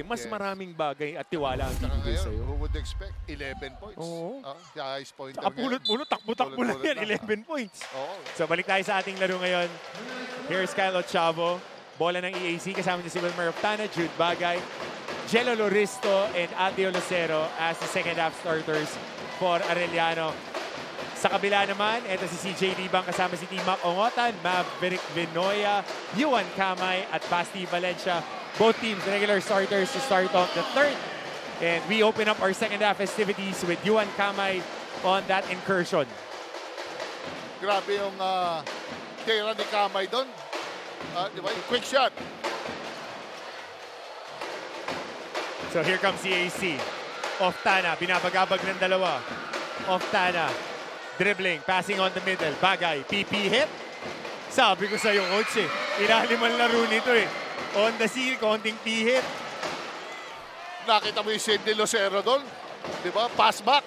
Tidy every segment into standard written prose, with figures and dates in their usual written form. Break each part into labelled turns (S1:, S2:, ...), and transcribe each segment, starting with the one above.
S1: mas maraming bagay at tiwala ang bibigay sa'yo.
S2: Who would expect? 11 points.
S1: Oo.
S2: Highest pointer
S1: Saka pulot-pulot, takbo-takbo lang yan, 11 points.
S2: Oo.
S1: So balik tayo sa ating laro ngayon. Here's Kyle Ochavo. Bola ng EAC, kasama niya si Wilmer Oftana, Jude Bagay, Jello Loristo, and Adio Lucero as the second half starters for Arellano. Sa kabila naman, ito si CJ Libang kasama si Timac Ongotan, Maverick Vinoya, Yuan Kamay at Basti Valencia. Both teams regular starters to start off the third. And we open up our second half festivities with Yuan Kamay on that incursion.
S2: Grabe yung tira ni Kamay doon. Diba? Quick shot.
S1: So here comes CAC. Oftana, binabagabag ng dalawa. Oftana, dribbling, passing on the middle. Bagay, PP hit. Sabi ko sa'yo, coach ilalim ang laro nito On the seal, konting P-hit.
S2: Nakita mo yung Sidney Lucero doon? Diba? Pass back.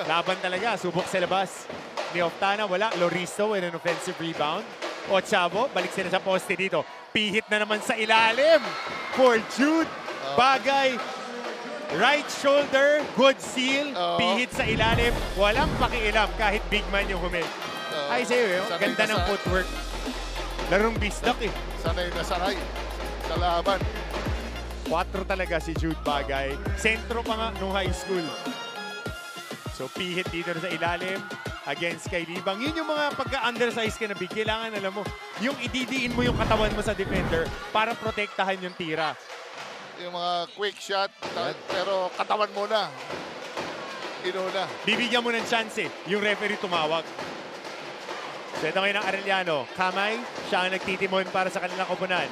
S1: Laban talaga, subok sa labas. Ni Oftana, wala. Loristo with an offensive rebound. Ochavo, balik sila sa poste dito. P-hit na naman sa ilalim for Jude Bagay. Right shoulder, good seal. P-hit sa ilalim. Walang pakialam kahit big man yung humit. Ay sa'yo, ganda ng footwork. Larong bisdak
S2: Sanay na sanay sa laban.
S1: 4 talaga si Jude Bagay. Sentro pa nga nung high school. So P-hit dito sa ilalim against kay Libang. Yun yung mga pagka-undersize ka na big. Kailangan alam mo, yung ididiin mo yung katawan mo sa defender para protektahan yung tira.
S2: Yung mga quick shot, pero katawan mo na. Inuna.
S1: Bibigyan mo ng chance yung referee tumawag. So ito ngayon ang Arellano. Kamay, siya ang nagtitimon para sa kanilang koponan.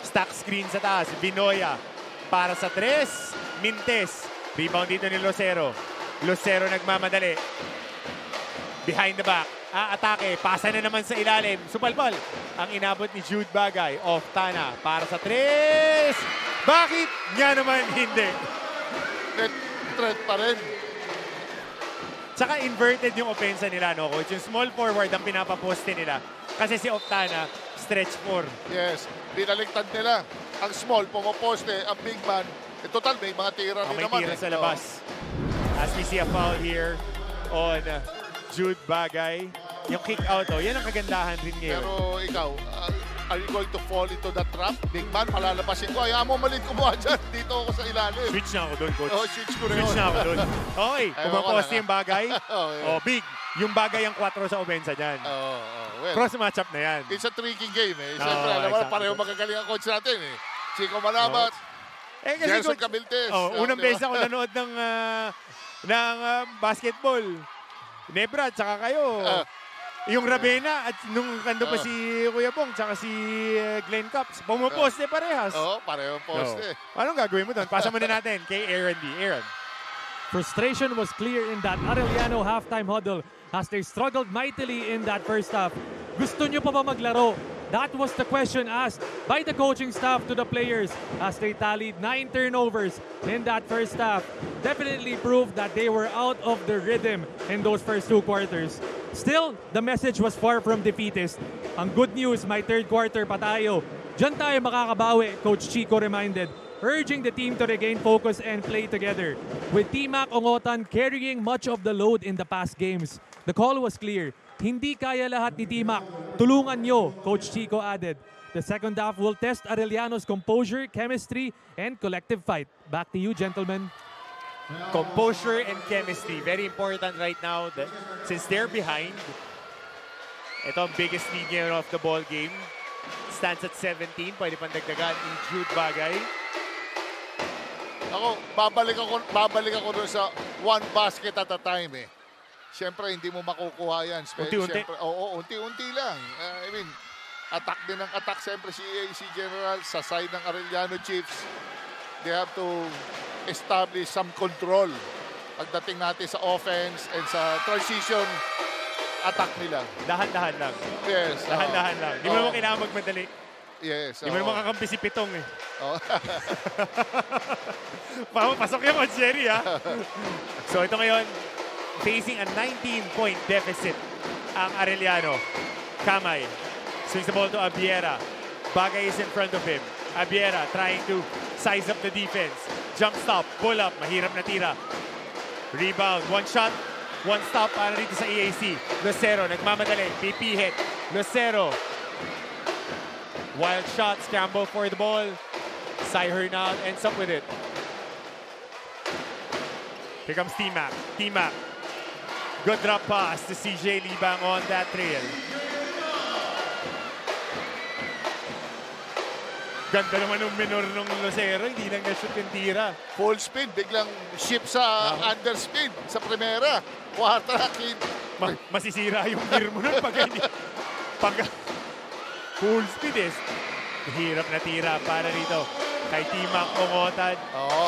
S1: Stack screen sa taas. Vinoya para sa 3. Mintes. Rebound dito ni Lucero. Lucero nagmamadali. Behind the back. Atake. Pasa na naman sa ilalim. Supalpal. Ang inabot ni Jude Bagay. Oftana para sa 3. Bakit nga naman hindi?
S2: Threat pa rin.
S1: Tsaka inverted yung offense nila, no, coach? Yung small forward ang pinapaposte nila. Kasi si Oftana, stretch 4.
S2: Yes. Binaliktad nila. Ang small, pumaposte. Ang big man. Total, may mga tira rin
S1: may
S2: naman.
S1: May tira sa labas. As we see a foul here on Jude Bagay. Yung kick out, yan ang kagandahan rin ngayon.
S2: Pero ikaw, are you going to fall into that trap? Big man, palalabasin ko. Ayaw mo malit kumuha dyan. Dito ako sa ilalim.
S1: Switch na ako doon, coach.
S2: Switch ko rin.
S1: Switch na ako doon. Okay, pumaposte yung Bagay. Big. Yung Bagay ang 4 sa obensa dyan.
S2: Well,
S1: cross matchup na yan.
S2: It's a tricky game Siyempre, alam mo, pareho magagaling ang coach natin Chico Manabat, Gerson Cabiltes.
S1: Unang beses ako nanood ng basketball. Nebra, tsaka kayo. Yung Ravena at nung kando pa si Kuya Bong tsaka si Glenn Cups, pumaposte parehas.
S2: Pareho poste.
S1: Anong gagawin mo doon? Pasa muna natin kay Aaron D. Aaron.
S3: Frustration was clear in that Arellano halftime huddle as they struggled mightily in that first half. Gusto nyo pa ba maglaro? That was the question asked by the coaching staff to the players as they tallied 9 turnovers in that first half. Definitely proved that they were out of the rhythm in those first 2 quarters. Still, the message was far from defeatist. Ang good news, may third quarter pa tayo. Diyan tayo makakabawi, Coach Chico reminded, urging the team to regain focus and play together. With Timac Ongotan carrying much of the load in the past games, the call was clear. Hindi kaya lahat ni Timac. Tulungan nyo, Coach Chico added. The second half will test Arellano's composure, chemistry, and collective fight. Back to you, gentlemen.
S1: Composure and chemistry. Very important right now since they're behind. Ito ang biggest lead ngayon of the ball game. Stands at 17. Pwede pandagdagan ni Jude Bagay.
S2: Ako, babalik ako doon sa one basket at a time Siyempre, hindi mo makukuha yan.
S1: Unti-unti?
S2: Unti-unti lang. I mean, attack din ng attack. Siyempre, si AC General sa side ng Arellano Chiefs. They have to establish some control pagdating natin sa offense and sa transition attack nila.
S1: Dahan-dahan lang.
S2: Yes.
S1: Dahan-dahan lang. Di mo naman kailangan magmadali.
S2: Yes.
S1: Di mo naman kakampi si Pitong Pasok yung on Jerry So ito ngayon, facing a 19-point deficit ang Arellano. Kamay swings the ball to Abiera. Bagay is in front of him. Abiera trying to size up the defense. Jump stop, pull up, mahirap na tira. Rebound, one shot, one stop para dito sa EAC. Lucero, nagmamadali, BP hit. Lucero. Wild shot, scramble for the ball. Cy Hernal ends up with it. Here comes T-Mac. T-Mac. Good drop pass to CJ Libang on that trail. Ganda naman ng minor ng Lucero. Hindi lang na-shoot yung tira.
S2: Full speed, biglang ship sa underspeed sa primera. Kwarta,
S1: Masisira yung gear mo nun pag full speed is. Hirap na tira para rito. Kay T-Mac Ongotan,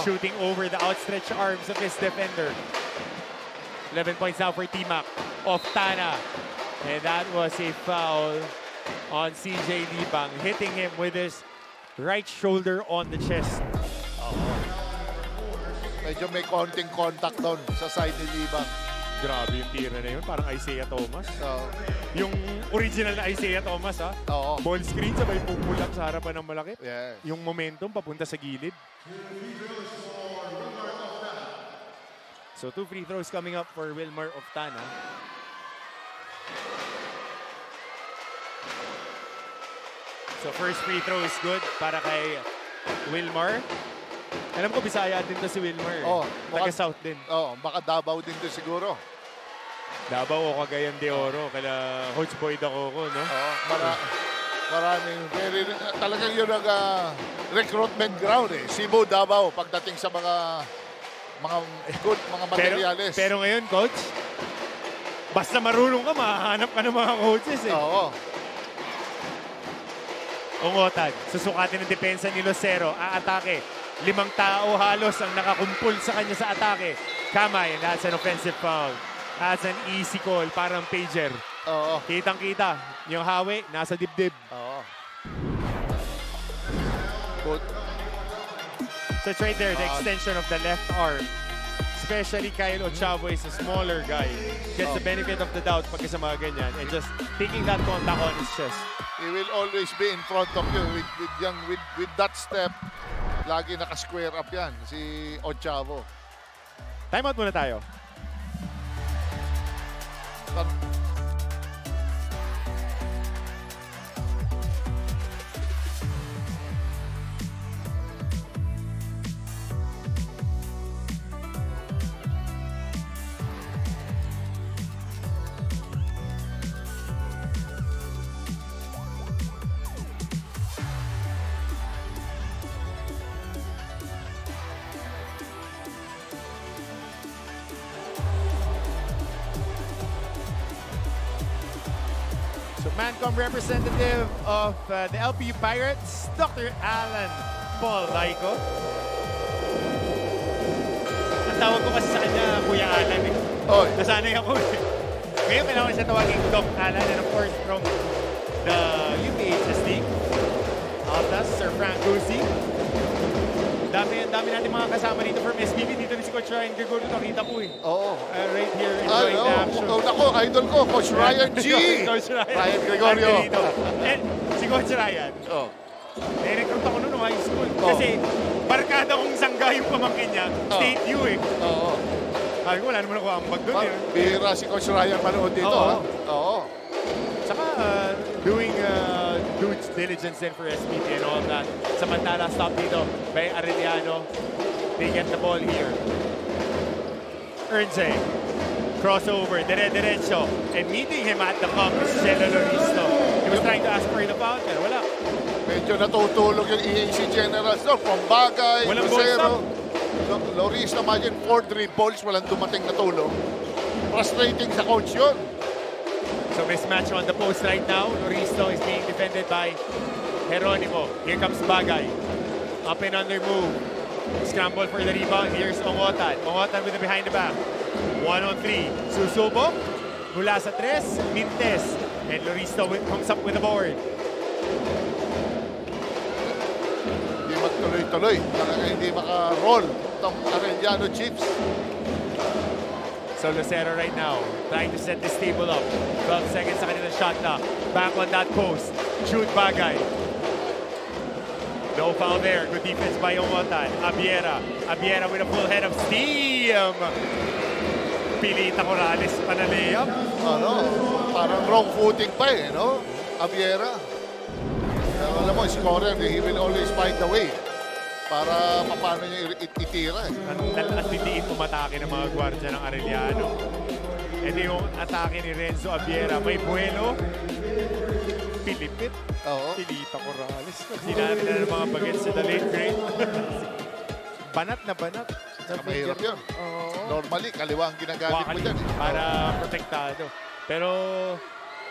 S1: shooting over the outstretched arms of his defender. 11 points now for T-Mac. Off Tana. And that was a foul on CJ Libang, hitting him with his right shoulder on the chest.
S2: Medyo may konting contact doon sa side ni Libang.
S1: Grabe yung tira na yun. Parang Isaiah Thomas. Yung original na Isaiah Thomas, ha? Ball screen, sabay pupulak sa harapan ng malaki.
S2: Yes.
S1: Yung momentum papunta sa gilid. So 2 free throws coming up for Wilmer Oftana. So first free throw is good para kay Wilmer. Alam ko Bisaya din to si Wilmer. Taga-South din.
S2: Baka Davao din to siguro.
S1: Davao o Cagayan de Oro. Kala Coach Boy Dacoco, no?
S2: Maraming, talagang yun ang recruitment ground eh. Cebu, Davao, pagdating sa mga good, mga materyales.
S1: Pero ngayon, Coach, basta marunong ka, mahahanap ka ng mga coaches eh. Ongotan, susukatin ng depensa ni Lucero, aatake. 5 tao halos ang nakakumpul sa kanya sa atake. Kamay, and that's an offensive foul. That's an easy call, parang pager. Kitang-kita, yung hawi, nasa dibdib. So it's right there, the extension of the left arm. Especially Kyle Ochavo is a smaller guy. Gets the benefit of the doubt pagka sa mga ganyan. And just taking that contact on his chest.
S2: He will always be in front of you with that step. Lagi naka-square up yan, si Ochavo.
S1: Timeout muna tayo. Mancom representative of the LPU Pirates, Dr. Alan Paul Laico. Ang tawag ko kasi sa kanya, Kuya Alan eh. Nasanay ako eh. Ngayon kailangan siya tawagin Doc Alan, and of course from the UPHS League, Altas, Sir Frank Guzzi. Dami natin mga kasama dito from SBB. Dito ni si Coach Ryan Gregorio, nakita ko eh. Right here, enjoying the action.
S2: Idol ko, Coach Ryan G.
S1: Coach
S2: Ryan Gregorio.
S1: And si Coach Ryan, recruit ako noong high school. Kasi barkada kong sangga yung pamangkin niya, State U eh. Sabi ko, wala naman ako ambag doon eh.
S2: Bihira si Coach Ryan manood dito.
S1: Saka doing due diligence din for SBT and all that. Samantala, stop dito by Arellano. They get the ball here. Ernze. Crossover, dire-diretso. And meeting him at the cup is Jello Loristo. He was trying to ask for the foul, pero wala.
S2: Medyo natutulog yung EAC Generals. From Bagay, Lucero, Loristo, imagine 4 3 balls, walang dumating na tulong. Frustrating sa coach yun.
S1: So mismatch on the post right now. Loristo is being defended by Geronimo. Here comes Bagay. Up and under move. Scramble for the rebound. Here's Ongotan. Ongotan with the behind the back. 1-on-3. Susubok. Mula sa 3. Mintes. And Loristo comes up with the board.
S2: Hindi magtuloy-tuloy. Talaga hindi maka-roll itong Arellano Chiefs.
S1: So Lucero right now, trying to set this table up. 12 seconds sa kanilang shot na. Back on that post. Shoot Bagay. No foul there. Good defense by Omotan. Abiera. Abiera with a full head of steam. Pilita Corrales pa na layup.
S2: Ano, parang wrong footing pa eh, no? Abiera. Alam mo, scorer, he will always find the way para paano niya itira eh.
S1: At hindi umatake ng mga gwardiya ng Arellano. Ito yung atake ni Renzo Abiera. May buwelo. Pilipit.
S2: Oo.
S1: Pilita Corrales. Sinari na ng mga bagets sa the late grade. Banat na banat.
S2: Mahirap yun. Normally, kaliwa ang ginagamit mo dyan.
S1: Para protektado. Pero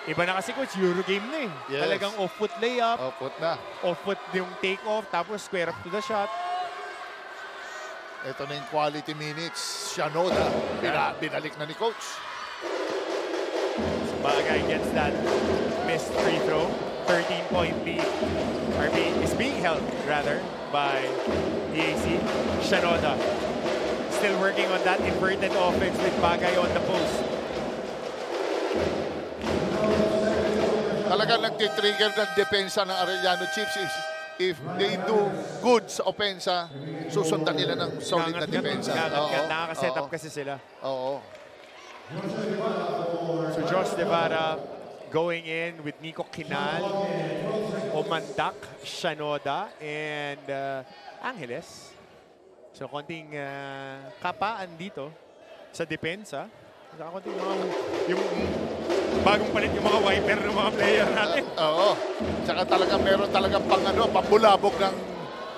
S1: iba na kasi coach, Eurogame na eh.
S2: Yes.
S1: Talagang off-foot layup.
S2: Off-foot na.
S1: Off-foot yung take-off, tapos square up to the shot.
S2: Ito na yung quality minutes. Shanoda. Binalik na ni coach.
S1: Bagay against that missed free throw. 13-point lead is being held, rather, by EAC. Shanoda still working on that inverted offense with Bagay on the post.
S2: Talagang nagtitrigger ng depensa ng Arellano Chiefs if they do good sa opensa, susundan nila ng solid na depensa.
S1: Nakaka-set up kasi sila.
S2: Oo.
S1: So Josh Devara going in with Nico Kinal, Omandak, Shanoda, and Angeles. So konting kapaan dito sa depensa. Saka konting mga yung bagong palit yung mga wiper ng mga player natin.
S2: Oo. Tsaka talagang meron talagang pambulabog ng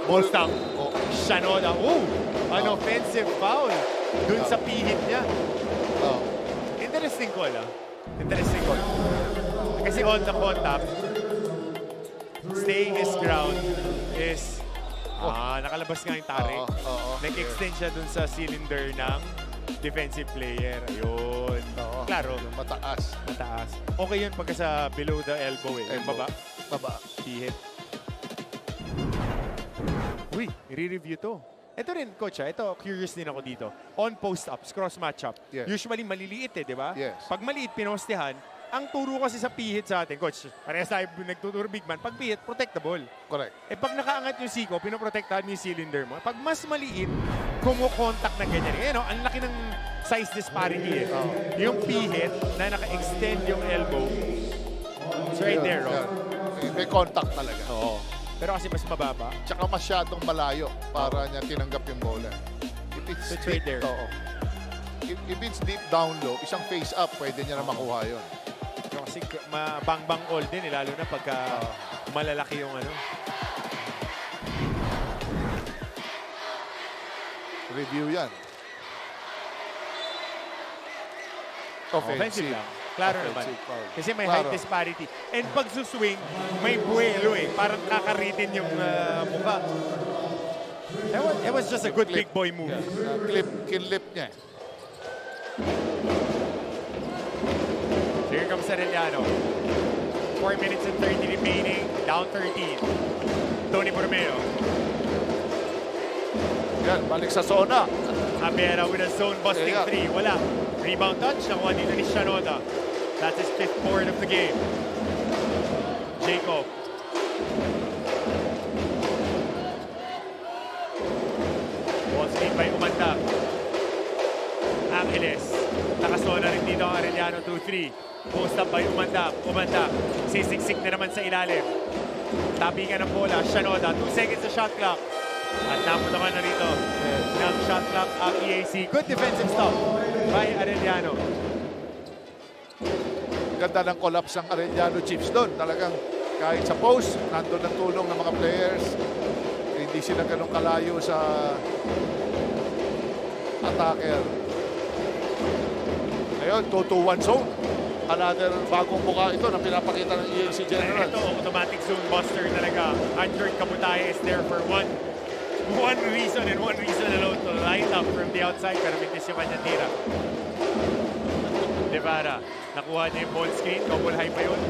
S1: Ball stop. Shanoda. An offensive foul dun sa pihit niya. Interesting call, Interesting call. Kasi on the contact, staying his ground is nakalabas nga yung tarik. Nag-extend siya dun sa cylinder ng defensive player. Ayun. Klaro.
S2: Mataas.
S1: Okay yun pagka sa below the elbow eh. Yung baba. Pihit. Uy, i-review to. Ito rin, coach, ito, curious din ako dito. On post-ups, cross matchup.
S2: Yes.
S1: Usually maliliit di ba?
S2: Yes.
S1: Pag maliit, pinostehan, ang turo kasi sa pihit sa atin, coach, parehas tayo nagtuturo big man, pag pihit, protect the ball.
S2: Correct.
S1: Pag nakaangat yung siko, pinoprotektahan mo yung cylinder mo. Pag mas maliit, kumukontak na ganyan. Ang laki ng size disparity eh. Yung pihit na naka-extend yung elbow, it's right there,
S2: May contact talaga.
S1: Oo. Pero kasi mas mababa.
S2: Tsaka masyadong malayo para niya tinanggap yung bola. If it's
S1: right
S2: deep,
S1: there.
S2: If it's deep down low, isang face up, pwede niya na makuha yun.
S1: Kasi bang-bang all din, lalo na pagka malalaki yung
S2: Review yan.
S1: Offensive lang. Klaro naman. Kasi may height disparity. And pag suswing, may buwelo eh. Parang kakaritin yung mukha. It was just a good big boy move.
S2: Kinlip niya.
S1: Here comes Arellano. 4 minutes and 30 remaining. Down 13. Tony Borromeo.
S2: Yan, balik sa zona.
S1: Abiera with a zone busting 3. Wala. Rebound touch. Nakuha dito ni Shanoda. That's his 5th board of the game. Jacob. Ball screen by Umanda. Angeles. Nakasona rin dito ang Arellano 2-3. Post up by Umanda. Umanda. Sisiksik na naman sa ilalim. Tapingan ng bola. Shanoda. 2 seconds sa shot clock. At napunta na rito ng shot clock ang EAC. Good defensive stop by Arellano.
S2: Ganda ng collapse ng Arellano Chiefs doon. Talagang kahit sa post, nandun ang tulong ng mga players. Hindi sila ganun kalayo sa attacker. Ngayon, 2-2-1 zone. Another bagong mukha ito na pinapakita ng EAC General.
S1: Ito, automatic zone buster talaga. Andrew Kabutay is there for one reason and one reason alone to light up from the outside. Pero mintis yung kanyang tira. Devara, nakuha niya yung ball screen. Double high pa yun.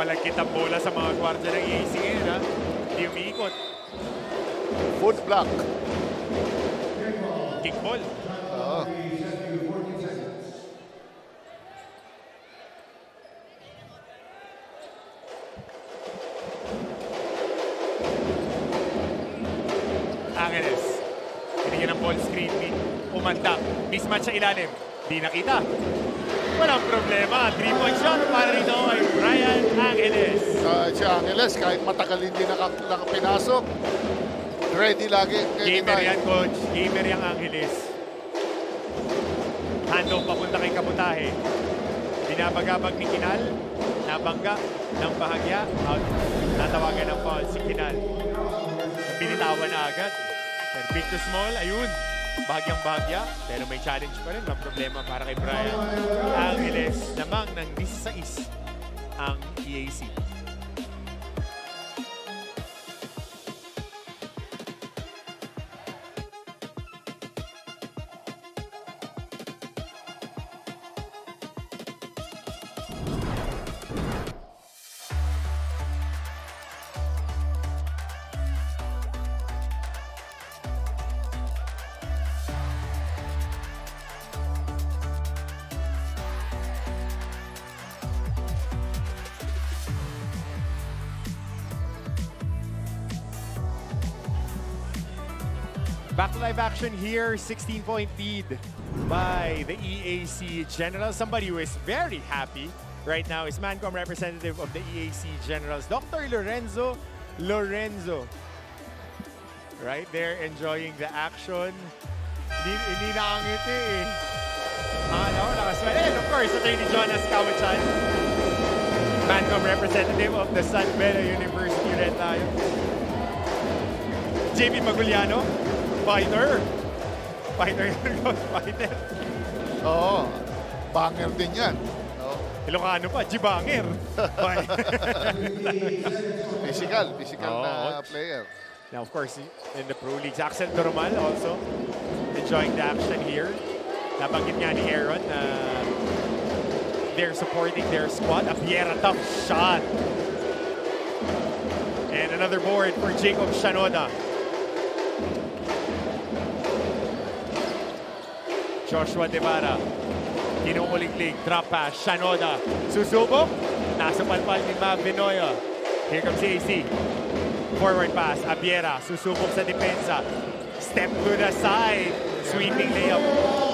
S1: Malagkit ang bola sa mga gwardiya ng EAC ngayon, ha? Hindi umiikot.
S2: Foot block.
S1: Kickball. Angeles. Binigyan ng ball screen, umanda. Mismatch sa ilalim. Di nakita. Walang problema. 3-point shot para rito kay Brian Angeles.
S2: Si Angeles, kahit matagal hindi nakapinasok, ready lagi.
S1: Gamer yan, coach. Gamer yung Angeles. Handoff papunta kay Kabutahe. Binabagabag ni Kinal. Nabangga ng bahagya. Out. Natawagan ng foul si Kinal. Binitawan na agad. Pero big to small, ayun. Bahagyang-bahagya. Pero may challenge pa rin. May problema para kay Brian Angeles. Namang ng 16 ang EAC. Back to live action here, 16-point lead by the EAC Generals. Somebody who is very happy right now is Mancom representative of the EAC Generals, Dr. Lorenzo. Right there, enjoying the action. Hindi nakangiti eh. No, nakaswell. And of course, Attorney Jonas Kawachan, Mancom representative of the San Beda University Red Lions. JB Maguliano. Fighter.
S2: Oo. Banger din yan.
S1: Ilocano pa, Jibanger.
S2: Physical na player.
S1: Now, of course, in the Pro Leagues, Axel Doromal also enjoying the action here. Nabanggit nga ni Aaron na they're supporting their squad. Abiera, tough shot. And another board for Jacob Shanoda. Joshua Devara, kinukuliglig, drop pass, Shanoda, susubok, nasa palpal ni Mav Vinoya. Here comes AC, forward pass, Abiera, susubok sa depensa, step to the side, sweeping layup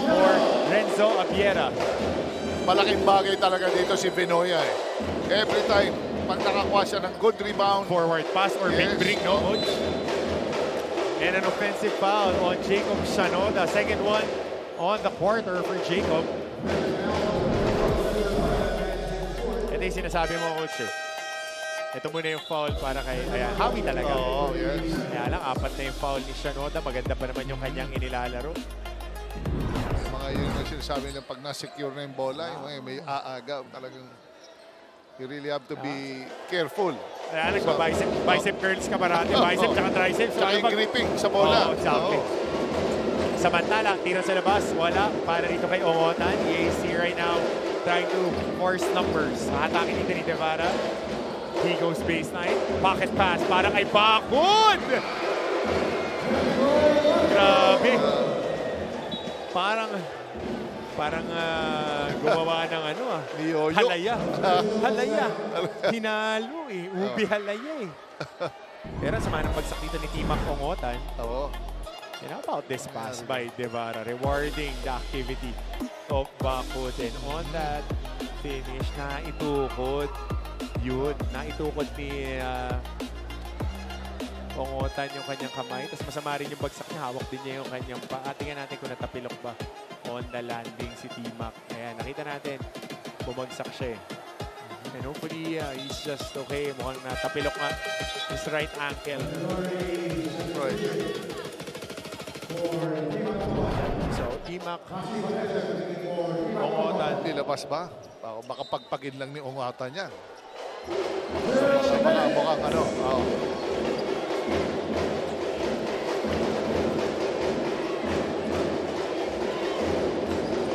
S1: for Renzo Abiera.
S2: Malaking bagay talaga dito si Vinoya eh. Every time, pag nakakuha siya ng good rebound.
S1: Forward pass or big break, no, coach? And an offensive foul on Jacob Shanoda, second one on the quarter for Jacob. Ito yung sinasabi mo, coach eh. Ito muna yung foul para kay Javi talaga.
S2: Oo, yes.
S1: Kaya lang, 4 na yung foul ni Shanoda. Maganda pa naman yung kanyang inilalaro.
S2: Mga yun yung sinasabi na pag na-secure na yung bola, yung may aaga, talagang you really have to be careful.
S1: Kaya bicep curls ka parati. Bicep tsaka triceps.
S2: Tsaka yung gripping sa bola.
S1: Exactly. Samantala, tira sa labas, wala. Para dito kay Ongotan. EAC right now trying to force numbers. Hatakin dito ni Devara. He goes baseline. Pocket pass para kay Bakun! Grabe. Parang gumawa ng halaya. Hinalo eh. Ubi halaya eh. Pero sama ng pagsak dito ni Timak Ongotan.
S2: Oo.
S1: And how about this pass by Devara, rewarding the activity of Bakun. And on that finish, naitukod. Yun, naitukod ni Ongotan yung kanyang kamay. Tapos masama rin yung bagsak niya, hawak din niya yung kanyang paa. Tingnan natin kung natapilok ba on the landing si Timak. Ayan, nakita natin, bumagsak siya eh. And hopefully, he's just okay. Mukhang natapilok nga his right ankle.
S2: Right.
S1: So, Timak, Ongotan.
S2: Hindi labas ba? Baka pagpagin lang ni Ongotan yan. Mukhang ano. Oh.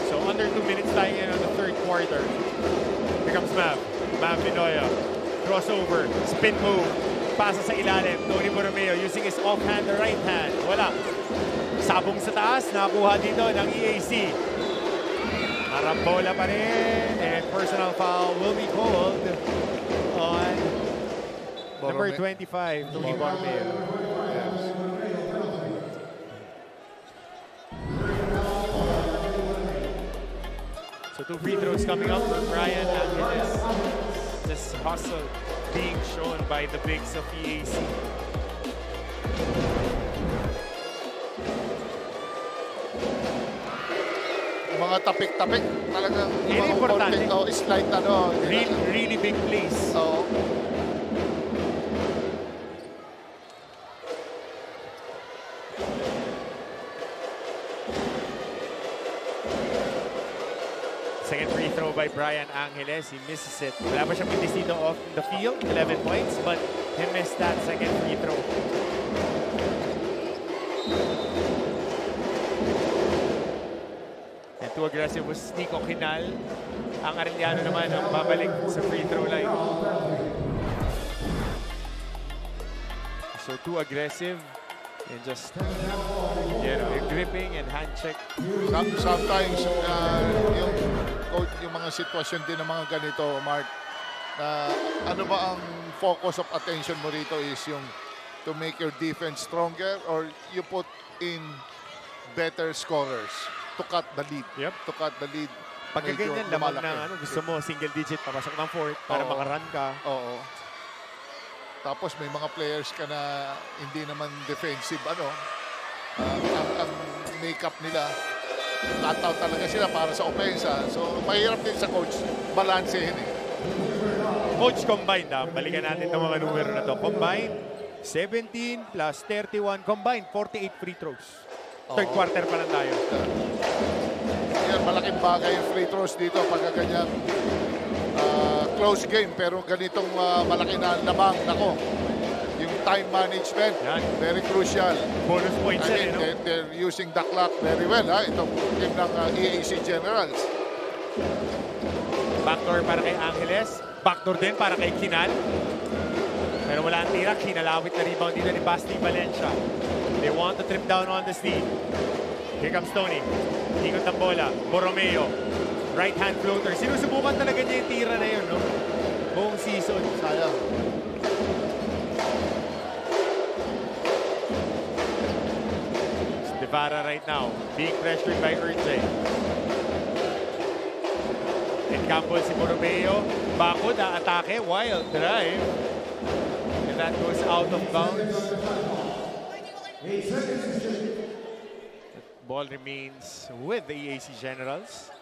S1: So, under 2 minutes lying in on the third quarter. Here comes Mav. Mav Vinoya. Crossover. Spin move. Pasa sa ilalim. Tony Borromeo using his offhand, the right hand. Wala. Sabong sa taas, nakuha dito ng EAC. Arambola pa rin. And personal foul will be called on number 25, Tony Borromeo.
S2: Yes.
S1: So 2 free throws coming up from Brian Angeles. This hustle being shown by the bigs of EAC.
S2: Mga tapik-tapik, talagang
S1: Yan importante.
S2: Slight
S1: Really big plays.
S2: Oo.
S1: Second free throw by Brian Angeles. He misses it. Wala pa siyang pinis dito off the field. 11 points, but he missed that second free throw. And too aggressive was Nico Quinal. Ang Arellano naman ang babalik sa free throw line. So too aggressive and just, gripping and hand check.
S2: Sometimes, yung mga sitwasyon din ng mga ganito, Mark, na ano ba ang focus of attention mo rito is yung to make your defense stronger or you put in better scorers to cut the lead.
S1: Yep.
S2: To cut the lead.
S1: Pagka
S2: Medyo
S1: ganyan, lamang
S2: lumalaki.
S1: na gusto mo, single digit, papasok ng fourth para
S2: Oo.
S1: makarun ka.
S2: Oo. Tapos may mga players ka na hindi naman defensive, ang makeup nila, tataw talaga sila para sa opensa. So, mahirap din sa coach, balansehin eh.
S1: Coach combined, balikan natin itong mga numero na to. Combined, 17 plus 31. Combined, 48 free throws. Third
S2: Oo.
S1: quarter pa lang tayo.
S2: Yan, malaking bagay yung free throws dito pagka ganyan. Close game, pero ganitong malaki na lamang. Nako, yung time management,
S1: Yan.
S2: very crucial.
S1: Bonus points
S2: I
S1: yan,
S2: mean, they're using the clock very well, itong team ng EAC Generals.
S1: Backdoor para kay Angeles. Backdoor din para kay Quinal. Pero wala ang tira. Kinalawit na rebound dito ni Basti Valencia. They want to trip down on the steal. Here comes Tony. Ikot ang bola. Borromeo. Right hand floater. Sinusubukan talaga niya yung tira na yun, no? Buong season.
S2: Sayang.
S1: Devara right now. Being pressured by Urje. And Campbell si Borromeo. Bakod, atake. Wild drive. And that goes out of bounds. The ball remains with the EAC Generals.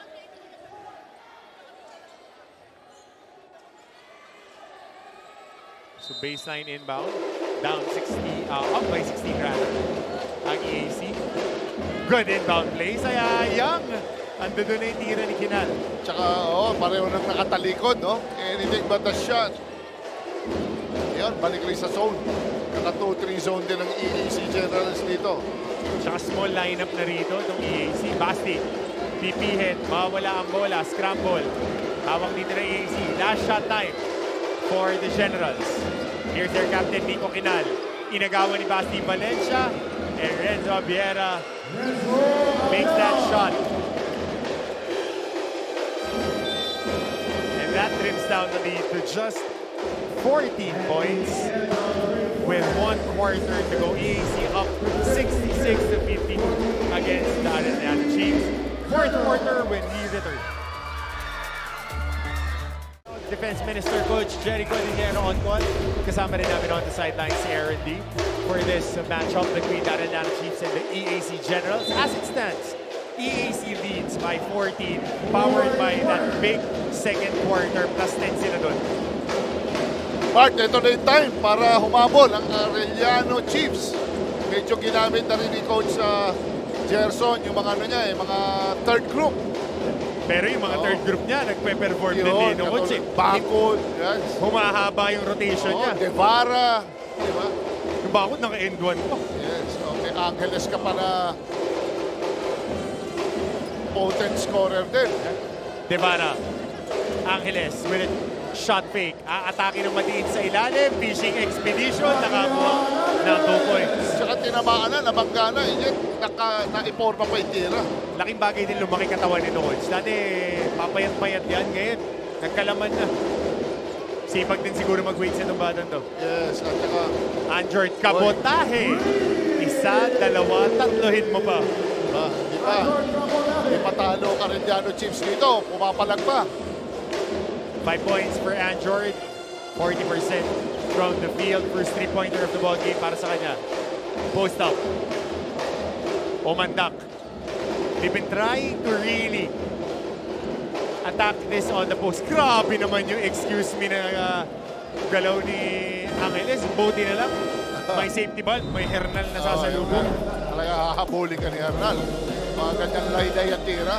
S1: So baseline inbound. Down 60, up by 16 rather. Ang EAC. Good inbound play. Sayang. Ando doon na yung tira ni Quinal.
S2: Tsaka, pareho nang nakatalikod, no? Anything but a shot. Yan, balik rin sa zone. Naka 2-3 zone din ng EAC Generals dito.
S1: Tsaka small lineup na rito itong EAC. Basti. Pipihin. Mawala ang bola. Scramble. Hawak dito ng EAC. Last shot time for the Generals. Here's their captain, Nico Quinal. Inagawa ni Basti Valencia. And Renzo Viera makes that shot. And that trims down the lead to just 14 points with 1 quarter to go. EAC up 66-52 against the Arellano Chiefs. Fourth quarter when we return. Defense Minister Coach Jerry Cordillero on call. Kasama rin namin on the sidelines si Aaron D for this matchup between the Arellano Chiefs and the EAC Generals. As it stands, EAC leads by 14, powered by that big second quarter, plus 10 sila doon.
S2: Mark, ito na yung time para humabol ang Arellano Chiefs. Medyo ginamit na rin ni Coach Gerson yung mga mga third group.
S1: Pero yung mga third group niya, nagpe-perform din dito, Coach.
S2: Bakod, yes.
S1: Humahaba yung rotation niya.
S2: Devara, di ba?
S1: Yung Bakod, naka-end one pa.
S2: Yes, okay. Angeles ka pa na potent scorer din.
S1: Devara. Angeles with a shot fake. Aatake ng matiin sa ilalim. Fishing expedition. Nakakuha ng 2 points.
S2: Tsaka tinamaan na, nabangga na. Naiporma pa yung tira.
S1: Laking bagay din lumaki katawan nito, Coach. Dati, papayat-payat yan. Ngayon, nagkalaman na. Sipag din siguro mag-weights itong batang to.
S2: Yes, at saka
S1: Andrew Cabotaje. 1, 2, 3 mo pa.
S2: Di pa talo Arellano Chiefs dito. Pumapalag pa.
S1: 5 points for Anjord. 40% from the field. First three-pointer of the ball game para sa kanya. Post up. Omandak. They've been trying to really attack this on the post. Grabe naman yung excuse me na galaw ni Angeles. Buti na lang. May safety ball. May Hernal na sasalubong.
S2: Talaga hahabulin ka ni Hernal. Mga ganyang layday at tira.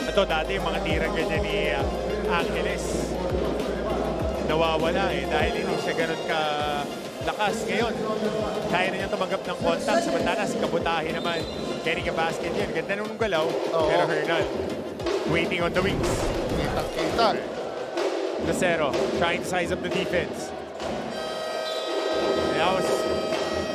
S1: Ito dati yung mga tira ganyan ni Angeles. Nawawala dahil hindi siya ganun lakas. Ngayon, kaya na niya tumanggap ng contact. Samantala, si Kabutahe naman. Carrying a basket yun. Ganda nung galaw. Pero Hernal, waiting on the wings.
S2: Kitang-kita.
S1: Lucero, trying to size up the defense.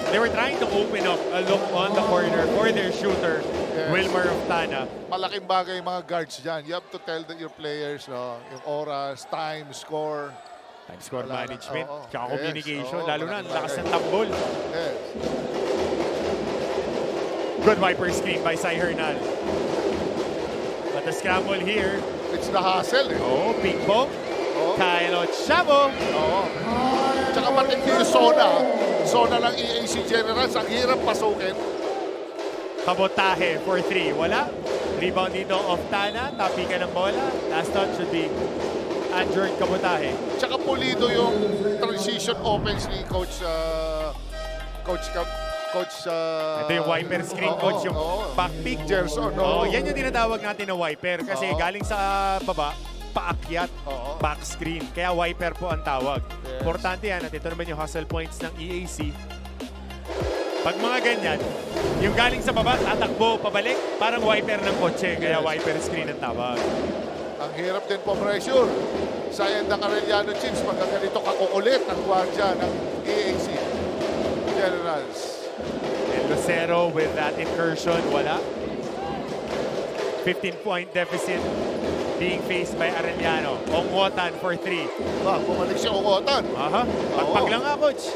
S1: They were trying to open up a look on the corner for their shooter, Wilmer Oftana.
S2: Malaking bagay yung mga guards dyan. You have to tell your players, yung oras, time, score.
S1: Time score management, tsaka
S2: Yes.
S1: communication. Lalo na, ang lakas ng tambol.
S2: Yes.
S1: Good Viper screen by Sai Hernal. But the scramble here.
S2: It's the hustle.
S1: Ping pong. Kyle Chavo.
S2: Tsaka matindi yung zona ng EAC Generals. Ang hirap pasukin.
S1: Kabutahe for 3. Wala. Rebound dito Oftana. Tapi ka ng bola. Last touch should be Anjord Kabutahe.
S2: Tsaka pulido yung transition offense ni Coach
S1: Ito yung wiper screen, Coach. Yung back pick.
S2: Gerson.
S1: Yan yung tinatawag natin na wiper. Kasi galing sa baba, paakyat, back screen. Kaya wiper po ang tawag.
S2: Yes.
S1: Importante yan at ito naman yung hustle points ng EAC. Pag mga ganyan, yung galing sa baba, tatakbo, pabalik, parang wiper ng kotse. Kaya wiper screen ang tawag.
S2: Ang hirap din po pressure sa end ng Arellano Chiefs pag ganito kakukulit ang gwardya ng EAC Generals.
S1: And Lucero with that incursion, wala. 15-point deficit being faced by Arellano. Ongotan for 3.
S2: Bumalik si Ongotan.
S1: Pagpag lang nga, Coach.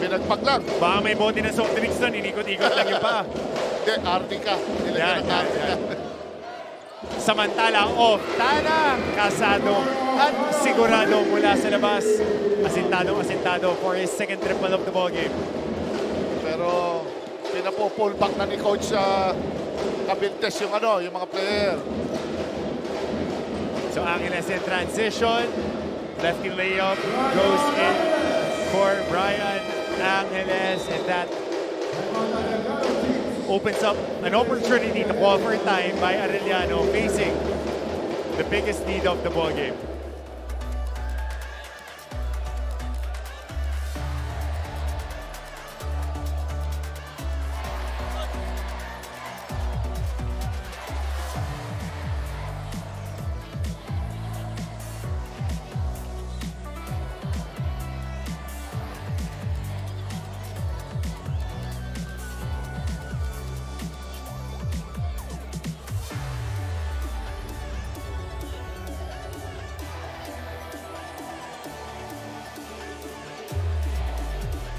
S2: Pinagpag lang.
S1: Baka may bote ng soft drinks doon, inikot-ikot lang yung paa.
S2: Hindi, Artica. Nilagyan ng Artica.
S1: Samantala, Oftana, kasado at sigurado mula sa labas. Asintado for his second triple of the ball game.
S2: Pero pinapo-pull back na ni Coach Cabintes yung mga player.
S1: So Angeles in transition. Lefty layup goes in for Brian Angeles, and that opens up an opportunity to call for time by Arellano, facing the biggest lead of the ball game.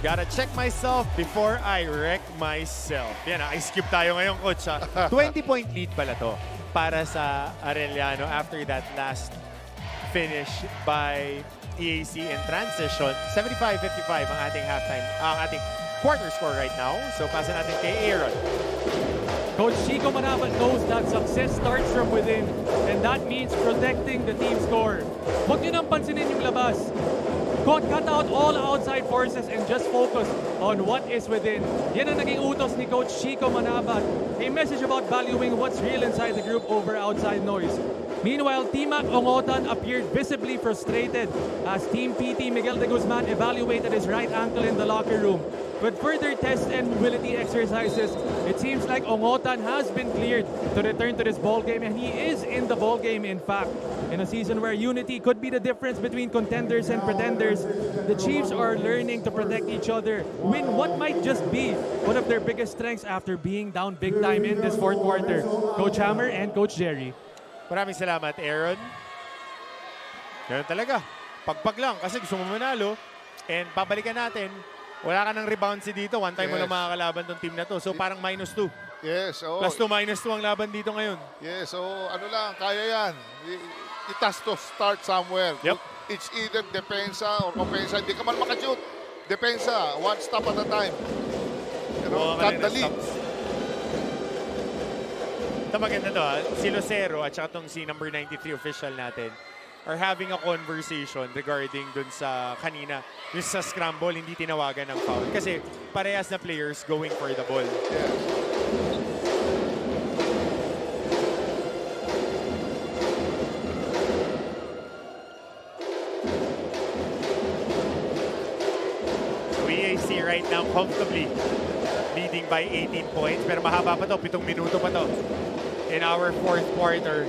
S1: Gotta check myself before I wreck myself. Yan, ice cube tayo ngayon, Coach. 20-point lead pala to para sa Arellano after that last finish by EAC in transition. 75-55 ang ating halftime, ang ating quarter score right now. So, pasa natin kay Aaron.
S3: Coach Chico Manabat knows that success starts from within, and that means protecting the team score. Huwag nyo nang pansinin yung labas. Cut out all outside forces and just focus on what is within. Yan ang naging utos ni Coach Chico Manabat. A message about valuing what's real inside the group over outside noise. Meanwhile, T-Mac Ongotan appeared visibly frustrated as Team PT Miguel de Guzman evaluated his right ankle in the locker room. With further test and mobility exercises, it seems like Ongotan has been cleared to return to this ball game, and he is in the ball game, in fact. In a season where unity could be the difference between contenders and pretenders, the Chiefs are learning to protect each other, win what might just be one of their biggest strengths after being down big time in this fourth quarter. Coach Hammer and Coach Jerry.
S1: Maraming salamat, Aaron. Ganun talaga. Pagpag lang kasi gusto mo manalo. And babalikan natin Wala ka ng rebounds dito. One time mo
S2: Yes.
S1: lang makakalaban tong team na to. So parang -2.
S2: Yes, oh.
S1: +2, -2 ang laban dito ngayon.
S2: Yes, so ano lang, kaya yan. It has to start somewhere.
S1: Yep.
S2: It's either depensa or offensa. Hindi ka man makashoot. Depensa, one stop at a time. You know, cut the lead.
S1: Ito maganda to ha. Si Lucero at saka tong si number 93 official natin are having a conversation regarding dun sa kanina. Yung sa scramble, hindi tinawagan ng foul. Kasi parehas na players going for the ball.
S2: Yes.
S1: EAC right now comfortably leading by 18 points. Pero mahaba pa to, 7 minuto pa to in our 4th quarter.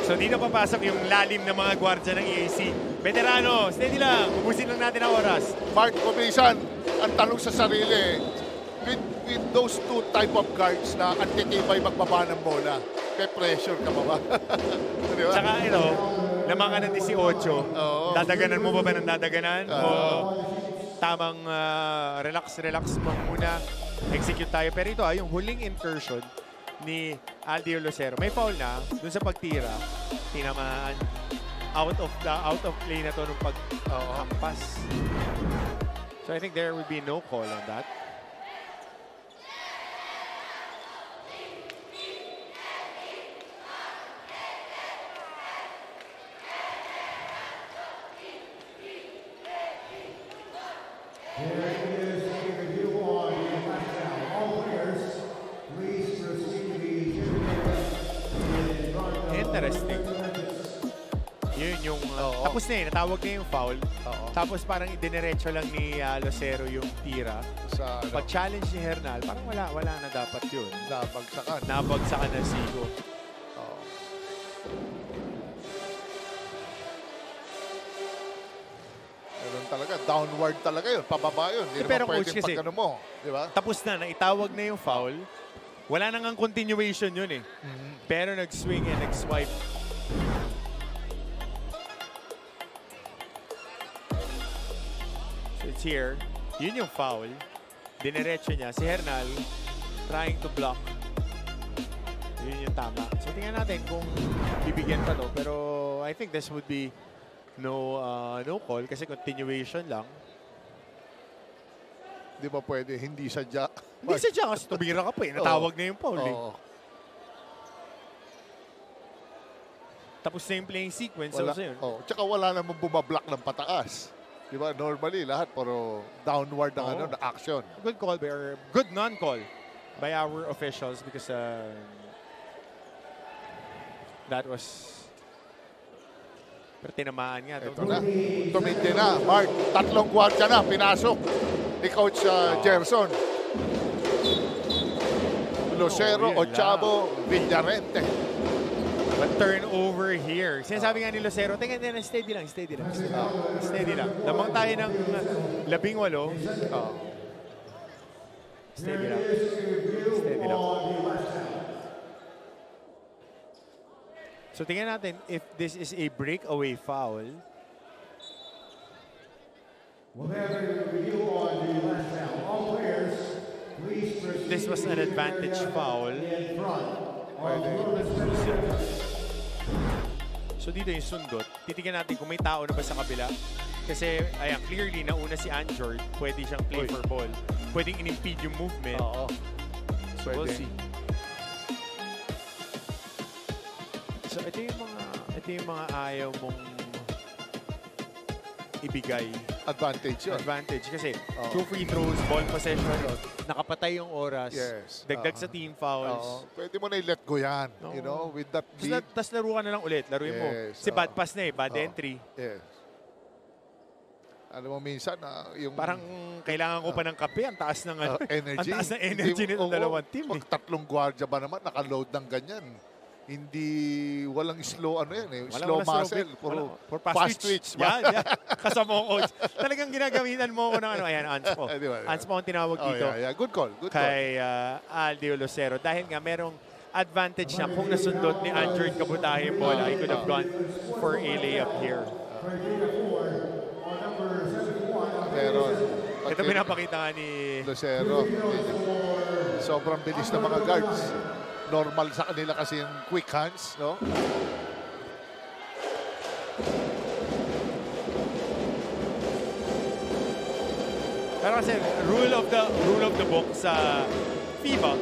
S1: So dito papasok yung lalim ng mga gwardya ng EAC. Veterano, steady lang. Ubusin lang natin ang oras.
S2: Mark Comisan, ang tanong sa sarili, with those two type of guards na antitibay magbaba ng bola, may pressure ka ba ba? Diba?
S1: Tsaka ito, lamang ka ng 18. Dadaganan mo ba ng dadaganan? O tamang relax mo muna. Execute tayo. Pero ito yung huling incursion ni Aldio Lucero. May foul na dun sa pagtira. Tinamaan. Out of play na to nung paghampas. So I think there would be no call on that. Interesting. Yun yung tapos na natawag na yung foul. Tapos parang idiniretso lang ni Lucero yung tira.
S2: Sa
S1: Pag-challenge ni Hernal, parang wala na dapat yun.
S2: nabagsakan.
S1: Nabagsakan na Sigo.
S2: Meron talaga, downward talaga yun, pababa yun. Hindi
S1: Pero
S2: naman
S1: coach,
S2: pwedeng
S1: kasi
S2: pagkano mo. Di ba?
S1: Tapos na, itawag na yung foul. Wala nang ang continuation yun eh. Pero nag-swing and nag-swipe. So it's here. Yun yung foul. Dinerecho niya. Si Hernal trying to block. Yun yung tama. So tingnan natin kung bibigyan pa to. Pero I think this would be no call kasi continuation lang.
S2: Di ba pwede, hindi sadya.
S1: Hindi sadya kasi tumira ka pa eh. Natawag na yung foul eh. Tapos na yung playing sequence.
S2: Wala,
S1: So yun.
S2: tsaka wala namang bumablock ng pataas. Di ba? Normally, lahat puro downward ng na action.
S1: Good call or good non-call by our officials because that was pero tinamaan nga.
S2: Ito na. Tumindi na. Mark, 3 gwardya na. Pinasok ni Coach Gerson. Lucero, Ochavo, Villarente.
S1: But turnover here. Sinasabi nga ni Lucero, tingnan din, steady lang. Steady lang. Lamang tayo ng 18. Steady lang. So tingnan natin if this is a breakaway foul. This was an advantage foul. So dito yung sundot. Titignan natin kung may tao na ba sa kabila. Kasi, ayan, clearly, nauna si Anjord. Pwede siyang play for ball. Pwedeng in-impede yung movement. So we'll see. So ito yung mga ayaw mong ibigay.
S2: Advantage yun.
S1: Advantage kasi 2 free throws, ball possession, nakapatay yung oras, dagdag sa team fouls.
S2: Pwede mo na i-let go yan. You know, with that lead.
S1: Tapos laro ka na lang ulit. Laruin mo. Kasi bad pass na eh. Bad entry.
S2: Yes. Alam mo minsan, yung...
S1: Parang kailangan ko pa ng kape. Ang taas ng
S2: energy.
S1: Ang taas ng energy nitong dalawang team.
S2: Pag 3 gwardya ba naman, nakaload ng ganyan. Hindi, walang slow, slow muscle. Puro fast twitch.
S1: Yan. Kasama ko, coach. Talagang ginagamitan mo ko ng ayan, Anspo. Anspo ang tinawag dito.
S2: Good call.
S1: Kay Aldio Lucero. Dahil nga merong advantage na kung nasundot ni Anjord Kabutahe yung bola, he could have gone for a layup here.
S2: Meron.
S1: Ito pinapakita nga ni...
S2: Lucero. Sobrang bilis ng mga guards. Normal sa kanila kasi yung quick hands, no?
S1: Pero kasi rule of the book sa FIBA,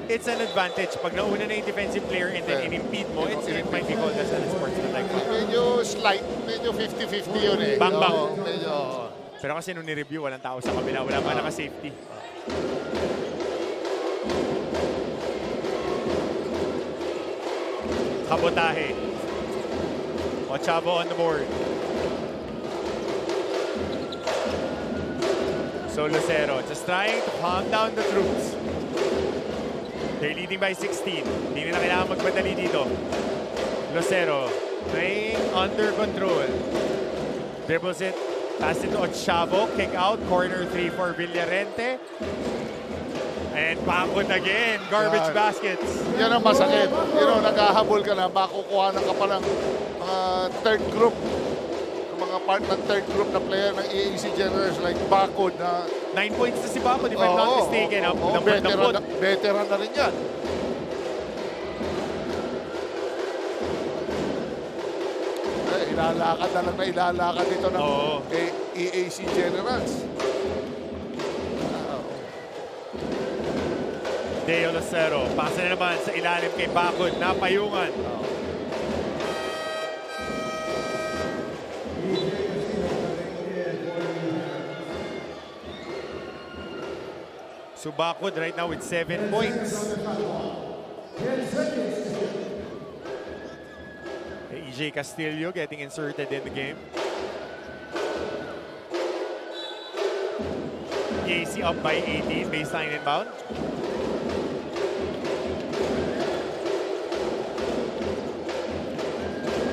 S1: it's an advantage. Pag nauna na yung defensive player and then in-impede mo, it might be called as a sportsmanlike foul.
S2: Medyo slight, medyo 50-50 yun eh.
S1: Bang-bang.
S2: No, medyo...
S1: Pero kasi nung ni-review, walang tao sa kabila. Wala pa naka-safety. Kabotahe. Ochavo on the board. So Lucero just trying to calm down the troops. They're leading by 16. Hindi nila kailangan magmadali dito. Lucero playing under control. Dribbles it. Pass it to Ochavo. Kick out. Corner 3 for Villarente. And Pangkot again. Garbage baskets.
S2: Yan ang masakit. You know, naghahabol ka na, makukuha na ka pa ng third group. Mga part ng third group na player ng EAC Generals like Bakod na...
S1: 9 points na si Bakod, if I'm not mistaken.
S2: Veteran na rin yan. Ilalakad na lang na ilalakad dito ng EAC Generals.
S1: Deo Lucero, pasa na naman sa ilalim kay Bakod, napayungan. So Bakod right now with 7 points. EJ Castillo getting inserted in the game. EAC up by 18, baseline inbound.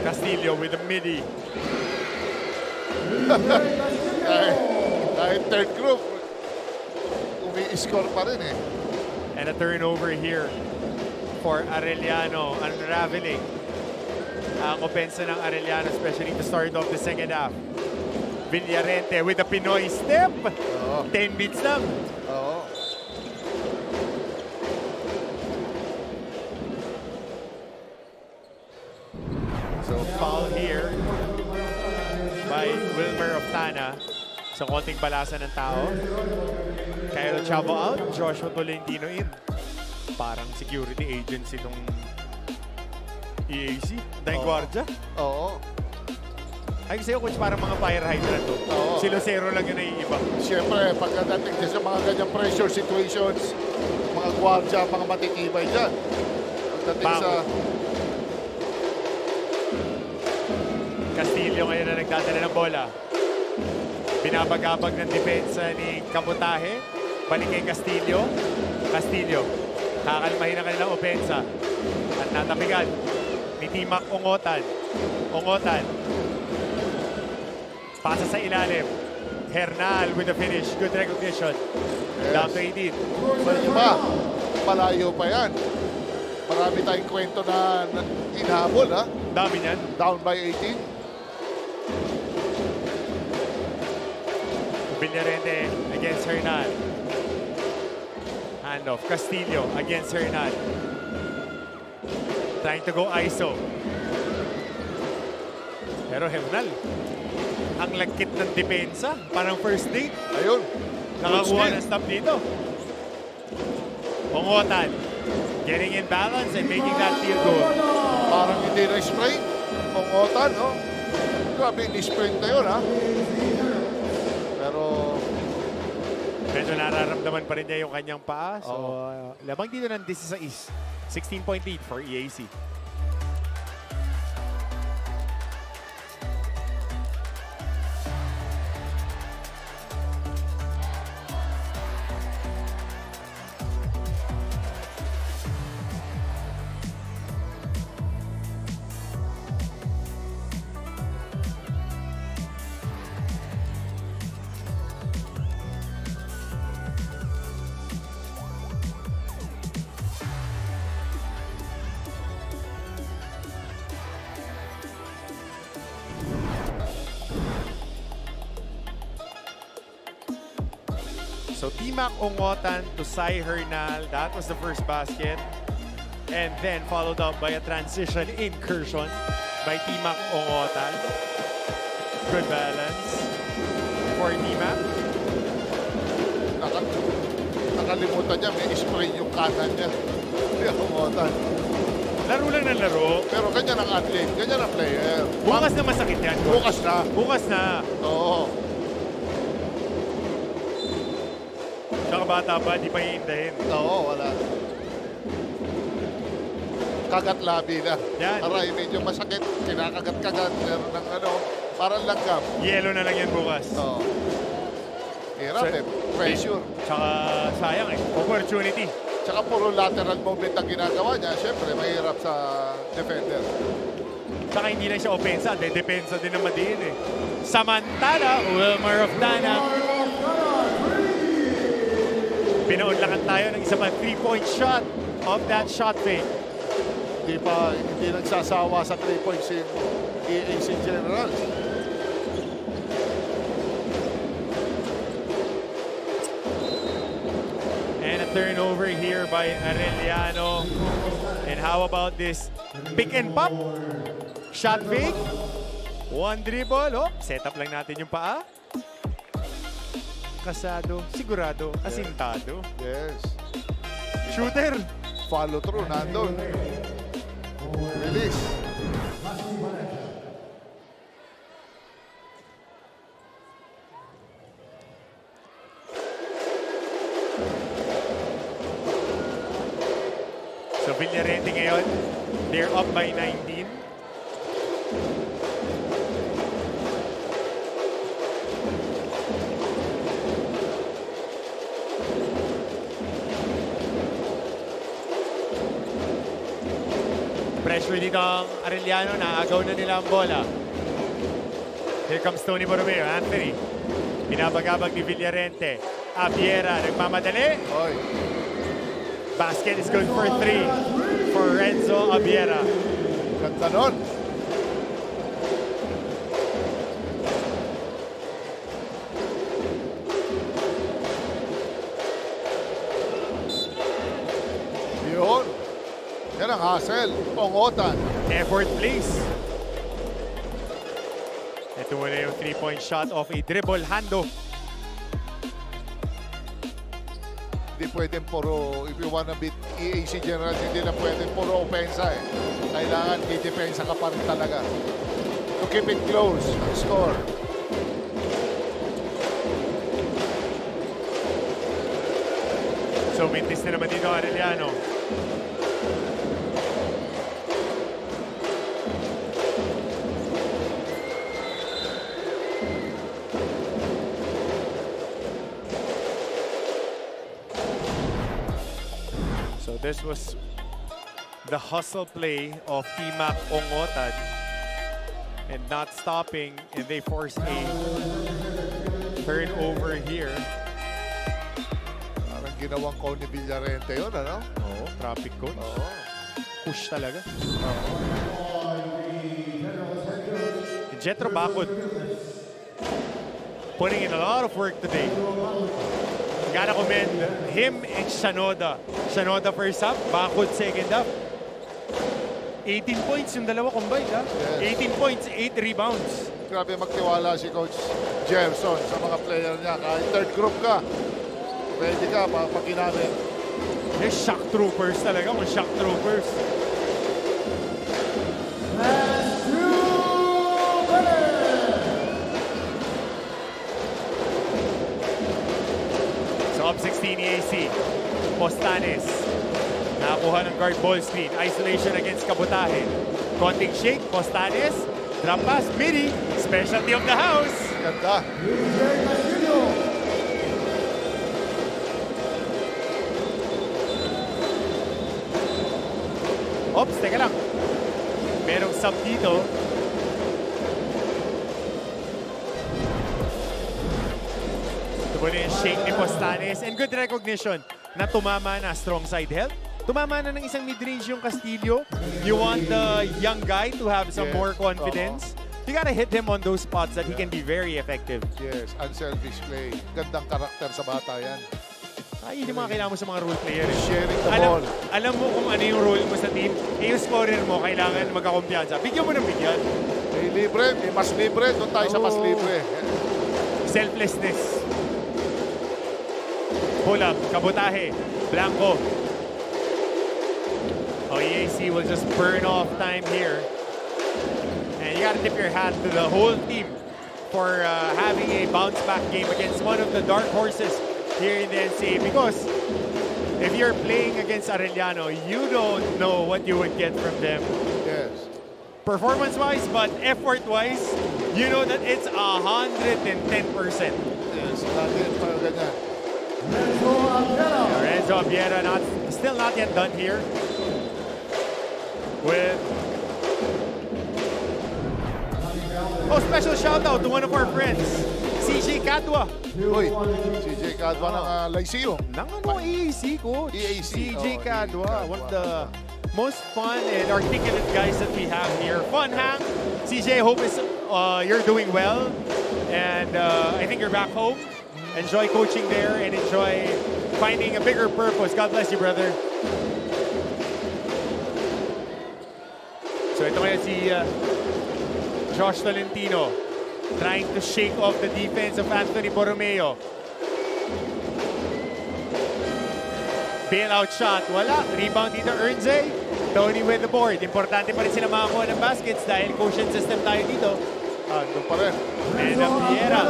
S1: Castillo with a midi.
S2: Kahit third group, umi-score pa rin eh.
S1: And a turnover here for Arellano, unraveling ang opensa ng Arellano, especially to start off the second half. Villarente with a Pinoy step. 10 beats lang. So foul here by Wilmer of Tana. Sa konting balasa ng tao. Kyle Chavo out, Joshua Tolentino in. Parang security agency itong EAC. Dahil gwardya.
S2: Oo.
S1: Ay sa'yo, coach, parang mga fire hydrant to. Si Lucero lang yun naiiba.
S2: Siyempre, pagkadating sa mga ganyang pressure situations, mga gwardya, mga matitibay dyan. Pagdating sa...
S1: Castillo ngayon na nagdadala ng bola. Binabagabag ng depensa ni Kabutahe. Balik kay Castillo. Castillo. Kakalmahin ang kanilang opensa. At natabigan ni Timac Ongotan. Ongotan. Pasa sa ilalim. Hernal with the finish. Good recognition. Yes. Down to 18.
S2: Pwede ba? Malayo pa yan. Marami tayong kwento na inahabol, ha?
S1: Dami niyan.
S2: Down by 18.
S1: Villarente against Hernal. Handoff. Castillo against Hernal. Trying to go ISO. Pero Hernal, ang lagkit ng depensa. Parang first date.
S2: Ayun.
S1: Nakakuha ng stop dito. Ongotan. Getting in balance and making that field goal.
S2: Parang hindi na-sprain. Ongotan, no? Grabe yung sprint na yun, ha? Pero...
S1: medyo nararamdaman pa rin niya yung kanyang paa. So, labang dito ng 16. 16-point lead for EAC. So Timac Ongotan to Sai Hernal. That was the first basket. And then followed up by a transition incursion by Timac Ongotan. Good balance for Timac.
S2: Nakalimutan niya, may spray yung kanan niya. Hindi Ongotan.
S1: Laro lang ng laro.
S2: Pero ganyan ang athlete, ganyan ang player.
S1: Bukas na masakit yan.
S2: Bukas na.
S1: Bukas na.
S2: Oo.
S1: Tsaka bata pa, di pa hihintayin.
S2: Oo, wala. Kagat labi na.
S1: Yan.
S2: Aray, medyo masakit. Kinakagat-kagat. Meron ng parang langgam.
S1: Yelo na lang yan bukas.
S2: Oo. Hirap pressure.
S1: Tsaka sayang opportunity.
S2: Tsaka puro lateral movement ang ginagawa niya. Siyempre, mahirap sa defender.
S1: Tsaka hindi lang siya opensa, depensa din naman din Samantala, Wilmer Oftana. Pinaunlakan tayo ng isa pa 3-point shot of that shot fake.
S2: Hindi nagsasawa sa 3 points si EAC General.
S1: And a turnover here by Arellano. And how about this pick and pop? Shot fake. One dribble. Oh, set up lang natin yung paa. Kasado, sigurado, asintado.
S2: Yes.
S1: Shooter.
S2: Follow through, nandun. Release.
S1: So Villarete ngayon, they're up by 19. Pressure dito ang Arellano, naagaw na nila ang bola. Here comes Tony Borromeo, Anthony. Binabagabag ni Villarente. Abiera, nagmamadali.
S2: Oy.
S1: Basket is good for 3 for Renzo Abiera.
S2: Ganda nun. Yun. Yan ang hustle. Ongotan.
S1: Effort, please. Ito muna yung 3-point shot off a dribble. Hando.
S2: Hindi pwedeng puro, if you wanna beat EAC General, hindi na pwedeng puro opensa Kailangan i-depensa ka pa rin talaga. To keep it close, ang score.
S1: So, mintis na naman dito Arellano. So, this was the hustle play of Timac Ongotan and not stopping, and they force a turnover here.
S2: Parang ginawang cone ni Villarente yun, ano?
S1: Oo, traffic cones.
S2: Oo.
S1: Push talaga. Jetro Bakod putting in a lot of work today. Gotta commend him and Shanoda. Shanoda first half, Bakod second half. 18 points yung dalawa combined, ha?
S2: Yes.
S1: 18 points, 8 rebounds.
S2: Grabe magtiwala si Coach Gerson sa mga player niya. Kahit third group ka, ready ka pag ginamit.
S1: They're shock troopers talaga, mga shock troopers. So up 16 EAC. Postanes. Nakakuha ng guard ball screen. Isolation against Kabutahe. Konting shake. Postanes. Drop pass. Midi. Specialty of the house.
S2: Ganda.
S1: Ops, teka lang. Merong sub dito. Ito po na yung shake ni Postanes. And good recognition na tumama na strong side help. Tumama na ng isang mid-range yung Castillo. You want the young guy to have some more confidence. You gotta hit him on those spots that he can be very effective.
S2: Yes, unselfish play. Gandang karakter sa bata yan.
S1: Ay, yun yung mga kailangan mo sa mga role player.
S2: Sharing the ball.
S1: Alam mo kung ano yung role mo sa team. Yung scorer mo, kailangan magkakumpiyansa. Bigyan mo ng bigyan.
S2: May libre, may mas libre. Doon tayo sa mas libre.
S1: Selflessness. Pull up, kabotahe, Blanco. Oh, EAC will just burn off time here. And you gotta tip your hat to the whole team for having a bounce-back game against one of the dark horses here in the NCAA. Because if you're playing against Arellano, you don't know what you would get from them.
S2: Yes.
S1: Performance-wise, but effort-wise, you know that it's 110%.
S2: Yes, lagi parang ganyan.
S1: Renzo Abiera still not yet done here. With special shout out to one of our friends, CJ Cadwa.
S2: Uy, CJ Cadwa ng Lyceum.
S1: Nang ano, EAC coach.
S2: EAC.
S1: CJ Cadwa, one of the most fun and articulate guys that we have here. Fun hang. CJ, hope you're doing well. And I think you're back home. Enjoy coaching there and enjoy finding a bigger purpose. God bless you, brother. So ito ngayon si Josh Tolentino trying to shake off the defense of Anthony Borromeo. Bailout shot, wala. Rebound dito, Ernze. Tony with the board. Importante pa rin sila makakuha ng baskets dahil quotient system tayo dito.
S2: Doon pa rin.
S1: And Piera.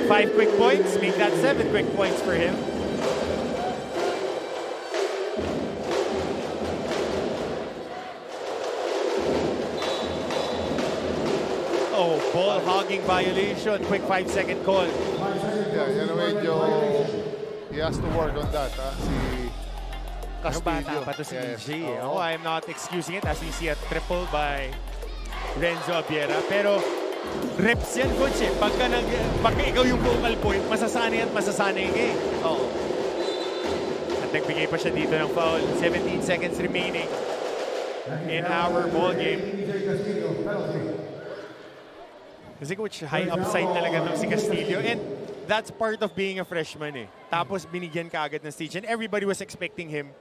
S1: 5 quick points, make that 7 quick points for him. Oh, ball hogging violation. Quick 5-second call.
S2: Yeah, yan medyo he has to work on that, si Castillo.
S1: Bata pa to si EJ. Oh, I'm not excusing it as we see a triple by Renzo Abiera. Pero reps yan, coach eh. Pagka ikaw yung focal point, masasanay at masasanay ka eh.
S2: Oo.
S1: At nagbigay pa siya dito ng foul. 17 seconds remaining in our ball game. Kasi coach, high upside talaga itong si Castillo. And that's part of being a freshman eh. Tapos binigyan ka agad ng stage. And everybody was expecting him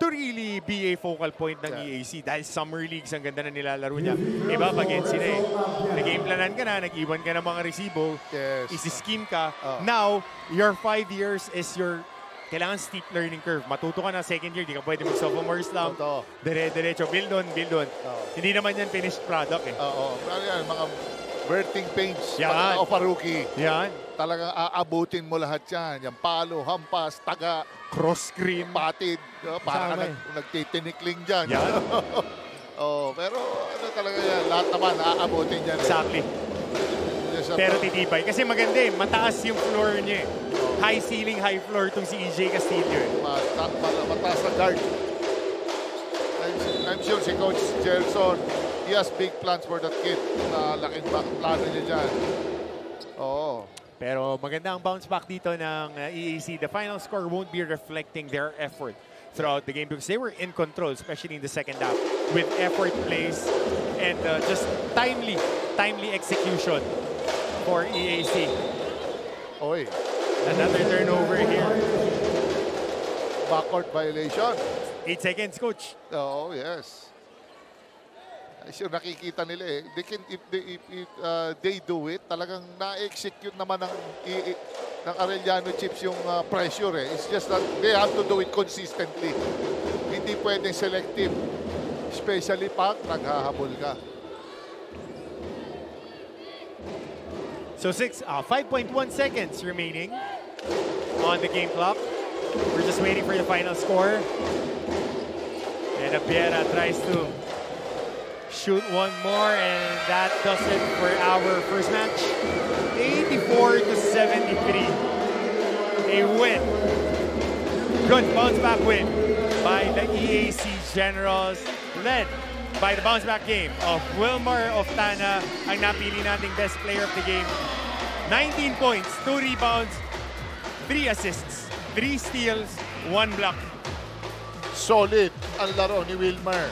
S1: to really be a focal point ng EAC. Dahil summer leagues, ang ganda na nilalaro niya. Iba pag sila eh. Nag-game planan ka na, nag-iwan ka ng mga resibo.
S2: Yes.
S1: Isi-scheme ka. Now, your 5 years is your kailangan steep learning curve. Matuto ka na second year, di ka pwede mag-sophomore slump. Dire-diretso, build on. Hindi naman yan finished product eh.
S2: Oo. Pero yan, mga birthing pains.
S1: Yan.
S2: Of a rookie.
S1: Yan.
S2: Talagang aabutin mo lahat yan. Yung palo, hampas, taga,
S1: cross screen,
S2: patid. Para ka nagtitinikling dyan.
S1: Yan.
S2: Pero ano talaga yan, lahat naman aabutin dyan.
S1: Exactly. Pero titibay. Kasi maganda eh, mataas yung floor niya eh. High ceiling, high floor itong si EJ Castillo eh.
S2: Mataas na guard. I'm sure si Coach Gelson, he has big plans for that kid. Laking plano niya dyan. Oo.
S1: Pero maganda ang bounce back dito ng EAC. The final score won't be reflecting their effort throughout the game because they were in control, especially in the second half, with effort plays and just timely execution for EAC.
S2: Oy.
S1: Another turnover here.
S2: Backcourt violation.
S1: 8 seconds, coach.
S2: Oh, yes. So nakikita nila eh. If they do it, talagang na-execute naman ng Arellano Chiefs yung pressure eh. It's just that they have to do it consistently. Hindi pwedeng selective. Especially pag naghahabol ka.
S1: So 5.1 seconds remaining on the game clock. We're just waiting for the final score. And Abiera tries to shoot one more, and that does it for our first match. 84-73. A win. Good bounce back win by the EAC Generals, led by the bounce back game of Wilmar Oftana, ang napili nating best player of the game. 19 points, 2 rebounds, 3 assists, 3 steals, 1 block.
S2: Solid ang laro ni Wilmar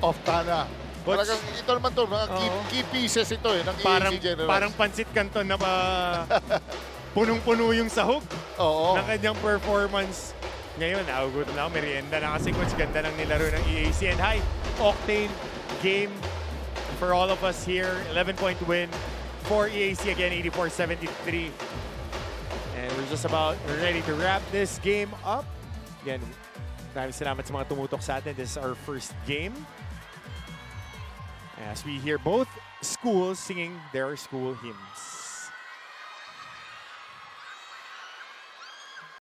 S2: Oftana. Talagang ito naman to, mga key pieces ito ng EAC Generals.
S1: Parang Pansit Canton na pa punong-puno yung sahog ng kanyang performance. Ngayon, gutom na ako, merienda na kasi coach, ganda ng nilaro ng EAC. And high octane game for all of us here. 11-point win for EAC again, 84-73. And we're just about ready to wrap this game up. Again, maraming salamat sa mga tumutok sa atin. This is our first game. As we hear both schools singing their school hymns.